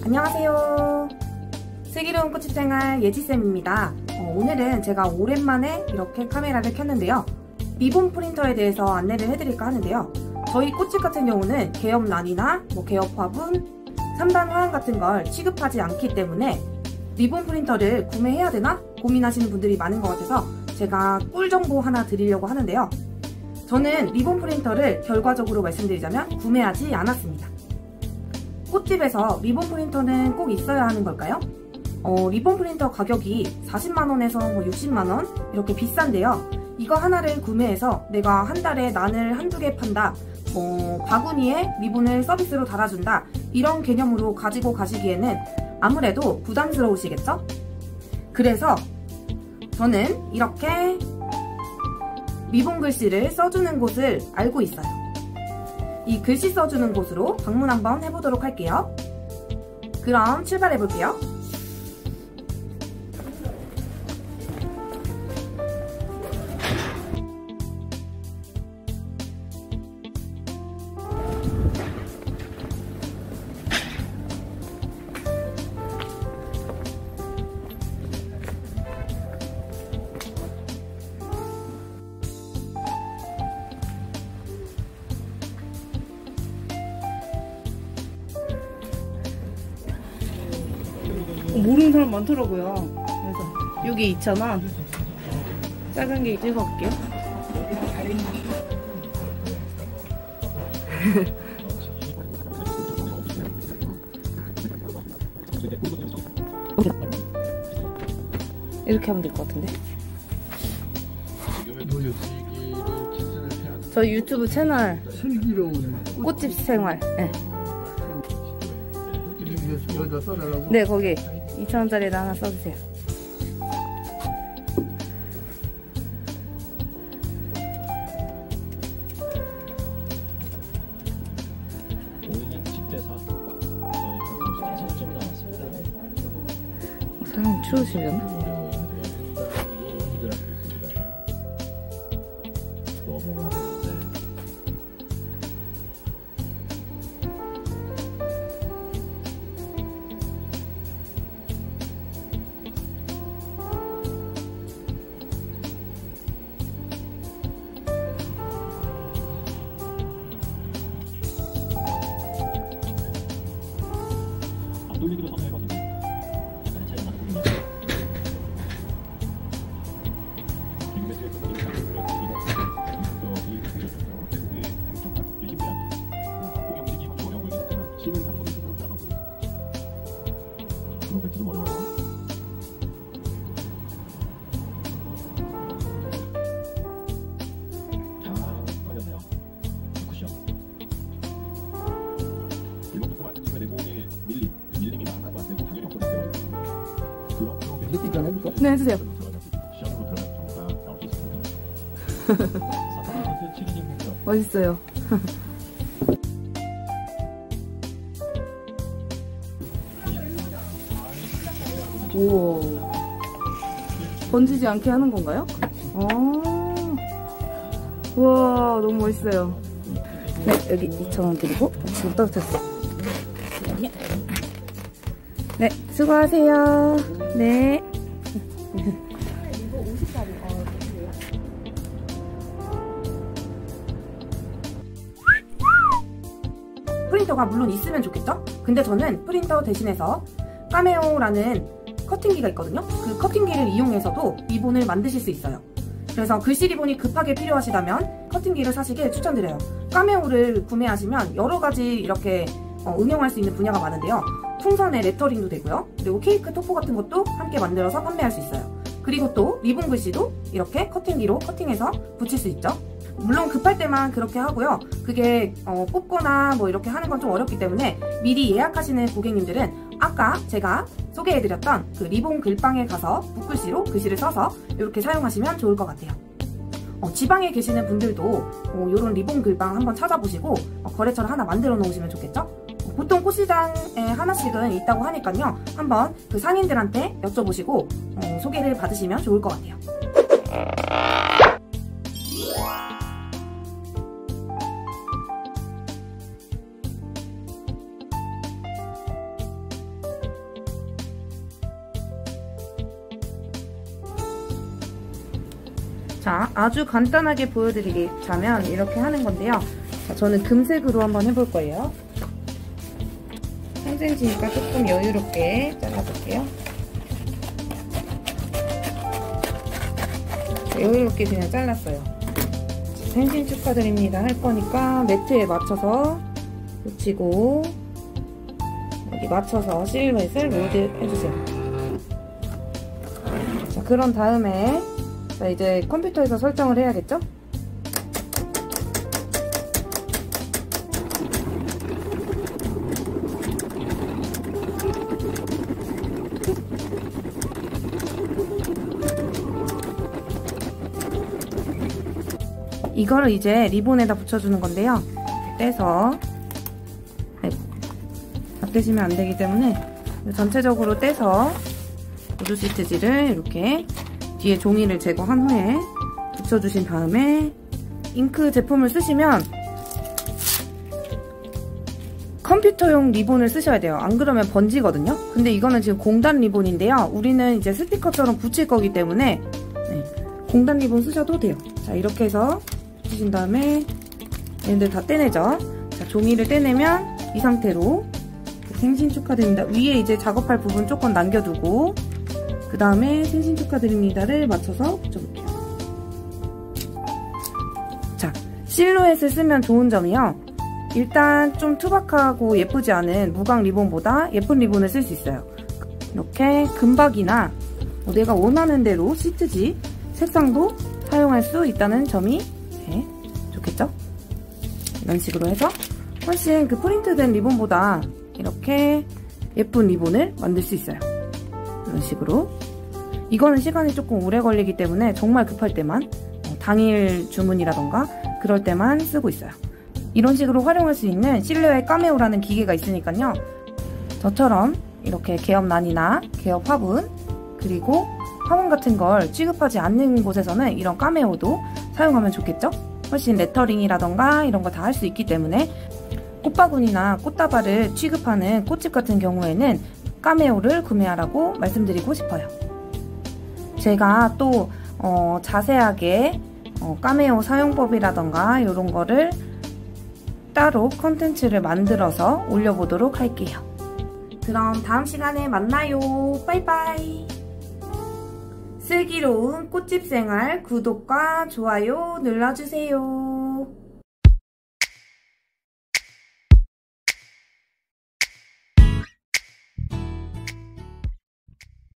안녕하세요. 슬기로운 꽃집생활 예지쌤입니다. 오늘은 제가 오랜만에 이렇게 카메라를 켰는데요. 리본 프린터에 대해서 안내를 해드릴까 하는데요. 저희 꽃집 같은 경우는 개업란이나 개업 화분, 3단 화환 같은 걸 취급하지 않기 때문에 리본 프린터를 구매해야 되나 고민하시는 분들이 많은 것 같아서 제가 꿀 정보 하나 드리려고 하는데요. 저는 리본 프린터를 결과적으로 말씀드리자면 구매하지 않았습니다. 꽃집에서 리본 프린터는 꼭 있어야 하는 걸까요? 리본 프린터 가격이 40만원에서 60만원 이렇게 비싼데요. 이거 하나를 구매해서 내가 한 달에 난을 한두 개 판다, 바구니에 리본을 서비스로 달아준다, 이런 개념으로 가지고 가시기에는 아무래도 부담스러우시겠죠? 그래서 저는 이렇게 리본 글씨를 써주는 곳을 알고 있어요. 이 글씨 써주는 곳으로 방문 한번 해보도록 할게요. 그럼 출발해볼게요. 모르는 사람 많더라고요. 그래서 여기 2,000원, 작은 게 찍어볼게요. 이렇게 하면 될 것 같은데. 저 유튜브 채널 슬기로운 꽃집 생활. 네. 여기다 써달라고? 네, 거기 2,000원짜리를 하나 써주세요. 사장님 추우시려나? 돌리기로 선호해봤는데 약간의 차이가 나거든요. 쉬는 방법이 좀 어려워요. 그런 좀 어려워요. 자, 걸렸네요. 쿠션. 이번 조금 만드는 내공의 밀림이 많아도 안 되고 당연히 없어졌어요. 느낌만 해볼까? 네, 해주세요. 시험으로 들어가는 경우가 나올 수 있습니다. 사탕 치리님 행정. 멋있어요. 우와. 번지지 않게 하는 건가요? 우와, 너무 멋있어요. 네, 여기 2,000원 드리고 지금 떨어졌어요. 네, 수고하세요. 네. 프린터가 물론 있으면 좋겠죠? 근데 저는 프린터 대신해서 카메오라는 커팅기가 있거든요. 그 커팅기를 이용해서도 리본을 만드실 수 있어요. 그래서 글씨 리본이 급하게 필요하시다면 커팅기를 사시길 추천드려요. 카메오를 구매하시면 여러가지 이렇게 응용할 수 있는 분야가 많은데요. 풍선에 레터링도 되고요. 그리고 케이크 토포 같은 것도 함께 만들어서 판매할 수 있어요. 그리고 또 리본 글씨도 이렇게 커팅기로 커팅해서 붙일 수 있죠. 물론 급할 때만 그렇게 하고요. 그게 뽑거나 이렇게 하는 건 좀 어렵기 때문에 미리 예약하시는 고객님들은 아까 제가 소개해드렸던 그 리본 글방에 가서 붓글씨로 글씨를 써서 이렇게 사용하시면 좋을 것 같아요. 지방에 계시는 분들도 이런 리본 글방 한번 찾아보시고 거래처를 하나 만들어 놓으시면 좋겠죠? 보통 꽃시장에 하나씩은 있다고 하니까요. 한번 그 상인들한테 여쭤보시고 소개를 받으시면 좋을 것 같아요. 자, 아주 간단하게 보여드리자면 이렇게 하는 건데요. 자, 저는 금색으로 한번 해볼 거예요. 3cm니까 조금 여유롭게 잘라볼게요. 여유롭게 그냥 잘랐어요. 생신 축하드립니다 할 거니까 매트에 맞춰서 붙이고 여기 맞춰서 실루엣을 롤드 해주세요. 자, 그런 다음에 자, 이제 컴퓨터에서 설정을 해야겠죠? 이거를 이제 리본에다 붙여주는 건데요. 떼서 떼시면 안 되기 때문에 전체적으로 떼서 우드 시트지를 이렇게 뒤에 종이를 제거한 후에 붙여주신 다음에 잉크 제품을 쓰시면 컴퓨터용 리본을 쓰셔야 돼요. 안 그러면 번지거든요. 근데 이거는 지금 공단 리본인데요. 우리는 이제 스티커처럼 붙일 거기 때문에 공단 리본 쓰셔도 돼요. 자, 이렇게 해서 붙이신 다음에 얘네들 다 떼내죠. 자, 종이를 떼내면 이 상태로 생신 축하드립니다. 위에 이제 작업할 부분 조금 남겨두고 그 다음에 생신 축하드립니다를 맞춰서 붙여볼게요. 자, 실루엣을 쓰면 좋은 점이요. 일단 좀 투박하고 예쁘지 않은 무광 리본보다 예쁜 리본을 쓸 수 있어요. 이렇게 금박이나 내가 원하는 대로 시트지 색상도 사용할 수 있다는 점이 좋겠죠? 이런 식으로 해서 훨씬 그 프린트된 리본보다 이렇게 예쁜 리본을 만들 수 있어요. 이런 식으로. 이거는 시간이 조금 오래 걸리기 때문에 정말 급할 때만 당일 주문이라던가 그럴 때만 쓰고 있어요. 이런 식으로 활용할 수 있는 실루엣 카메오라는 기계가 있으니까요. 저처럼 이렇게 개업난이나 개업 화분 그리고 화분 같은 걸 취급하지 않는 곳에서는 이런 카메오도 사용하면 좋겠죠? 훨씬 레터링이라던가 이런 거 다 할 수 있기 때문에 꽃바구니나 꽃다발을 취급하는 꽃집 같은 경우에는 카메오를 구매하라고 말씀드리고 싶어요. 제가 또 자세하게 카메오 사용법이라던가 이런 거를 따로 컨텐츠를 만들어서 올려보도록 할게요. 그럼 다음 시간에 만나요. 빠이빠이. 슬기로운 꽃집 생활 구독과 좋아요 눌러주세요.